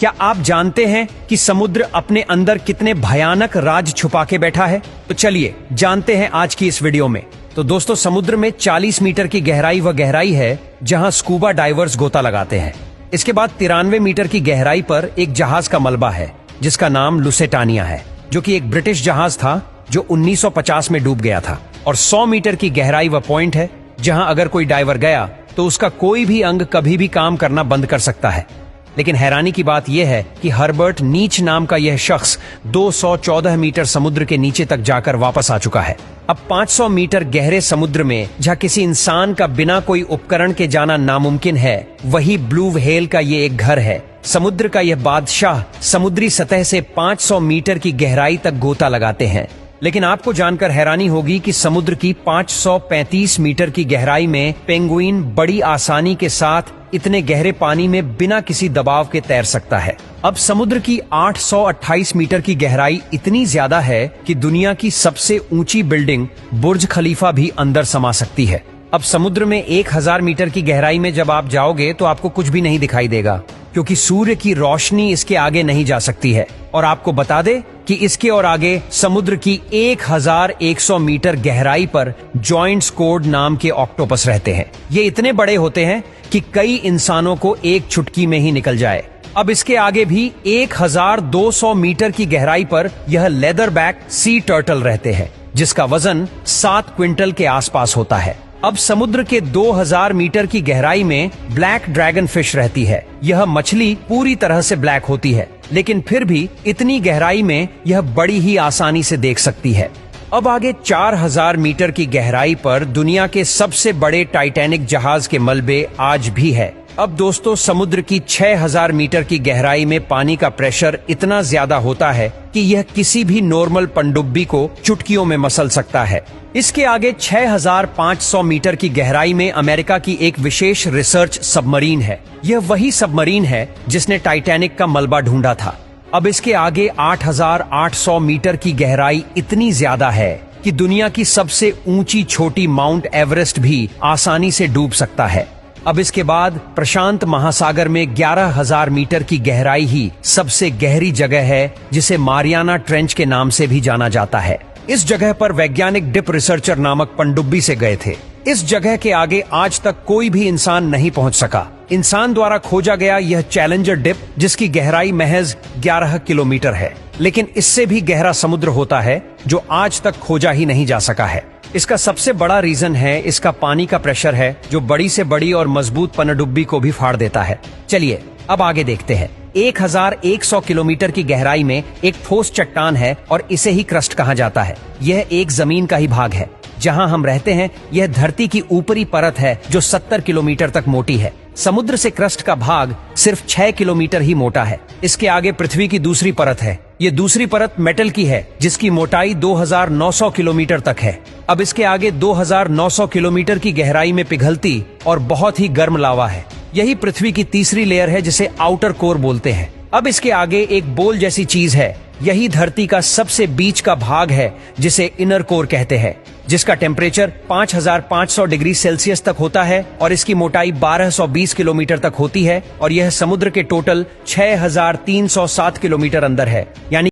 क्या आप जानते हैं कि समुद्र अपने अंदर कितने भयानक राज छुपा के बैठा है? तो चलिए जानते हैं आज की इस वीडियो में। तो दोस्तों, समुद्र में 40 मीटर की गहराई है जहां स्कूबा डाइवर्स गोता लगाते हैं। इसके बाद 93 मीटर की गहराई पर एक जहाज का मलबा है जिसका नाम लुसेटानिया है, जो कि एक ब्रिटिश जहाज था जो 1950 में डूब गया था। और 100 मीटर की गहराई वह पॉइंट है जहां अगर कोई डाइवर गया तो उसका कोई भी अंग कभी भी काम करना बंद कर सकता है। लेकिन हैरानी की बात यह है कि हर्बर्ट नीच नाम का यह शख्स 214 मीटर समुद्र के नीचे तक जाकर वापस आ चुका है। अब 500 मीटर गहरे समुद्र में जहां किसी इंसान का बिना कोई उपकरण के जाना नामुमकिन है, वही ब्लू व्हेल का ये एक घर है। समुद्र का यह बादशाह समुद्री सतह से 500 मीटर की गहराई तक गोता लगाते हैं। लेकिन आपको जानकर हैरानी होगी कि समुद्र की 535 मीटर की गहराई में पेंगुइन बड़ी आसानी के साथ इतने गहरे पानी में बिना किसी दबाव के तैर सकता है। अब समुद्र की 828 मीटर की गहराई इतनी ज्यादा है कि दुनिया की सबसे ऊंची बिल्डिंग बुर्ज खलीफा भी अंदर समा सकती है। अब समुद्र में 1000 मीटर की गहराई में जब आप जाओगे तो आपको कुछ भी नहीं दिखाई देगा, क्योंकि सूर्य की रोशनी इसके आगे नहीं जा सकती है। और आपको बता दे कि इसके और आगे समुद्र की 1100 मीटर गहराई पर जॉइंट स्क्वाड नाम के ऑक्टोपस रहते हैं। ये इतने बड़े होते हैं कि कई इंसानों को एक चुटकी में ही निकल जाए। अब इसके आगे भी 1200 मीटर की गहराई पर यह लेदर बैक सी टर्टल रहते हैं, जिसका वजन 7 क्विंटल के आसपास होता है। अब समुद्र के 2000 मीटर की गहराई में ब्लैक ड्रैगन फिश रहती है। यह मछली पूरी तरह से ब्लैक होती है, लेकिन फिर भी इतनी गहराई में यह बड़ी ही आसानी से देख सकती है। अब आगे 4000 मीटर की गहराई पर दुनिया के सबसे बड़े टाइटैनिक जहाज के मलबे आज भी है। अब दोस्तों, समुद्र की 6000 मीटर की गहराई में पानी का प्रेशर इतना ज्यादा होता है कि यह किसी भी नॉर्मल पनडुब्बी को चुटकियों में मसल सकता है। इसके आगे 6500 मीटर की गहराई में अमेरिका की एक विशेष रिसर्च सबमरीन है। यह वही सबमरीन है जिसने टाइटैनिक का मलबा ढूंढा था। अब इसके आगे 8800 मीटर की गहराई इतनी ज्यादा है कि दुनिया की सबसे ऊंची छोटी माउंट एवरेस्ट भी आसानी से डूब सकता है। अब इसके बाद प्रशांत महासागर में 11000 मीटर की गहराई ही सबसे गहरी जगह है, जिसे मारियाना ट्रेंच के नाम से भी जाना जाता है। इस जगह पर वैज्ञानिक डिप रिसर्चर नामक पनडुब्बी से गए थे। इस जगह के आगे आज तक कोई भी इंसान नहीं पहुंच सका। इंसान द्वारा खोजा गया यह चैलेंजर डिप, जिसकी गहराई महज 11 किलोमीटर है, लेकिन इससे भी गहरा समुद्र होता है जो आज तक खोजा ही नहीं जा सका है। इसका सबसे बड़ा रीजन है इसका पानी का प्रेशर है, जो बड़ी से बड़ी और मजबूत पनडुब्बी को भी फाड़ देता है। चलिए अब आगे देखते हैं। 1100 किलोमीटर की गहराई में एक ठोस चट्टान है और इसे ही क्रस्ट कहा जाता है। यह एक जमीन का ही भाग है। जहां हम रहते हैं यह धरती की ऊपरी परत है जो 70 किलोमीटर तक मोटी है। समुद्र से क्रस्ट का भाग सिर्फ 6 किलोमीटर ही मोटा है। इसके आगे पृथ्वी की दूसरी परत है। ये दूसरी परत मेटल की है, जिसकी मोटाई 2900 किलोमीटर तक है। अब इसके आगे 2900 किलोमीटर की गहराई में पिघलती और बहुत ही गर्म लावा है। यही पृथ्वी की तीसरी लेयर है, जिसे आउटर कोर बोलते हैं। अब इसके आगे एक बोल जैसी चीज है। यही धरती का सबसे बीच का भाग है, जिसे इनर कोर कहते हैं, जिसका टेम्परेचर 5500 डिग्री सेल्सियस तक होता है और इसकी मोटाई 1220 किलोमीटर तक होती है। और यह समुद्र के टोटल 6307 किलोमीटर अंदर है, यानी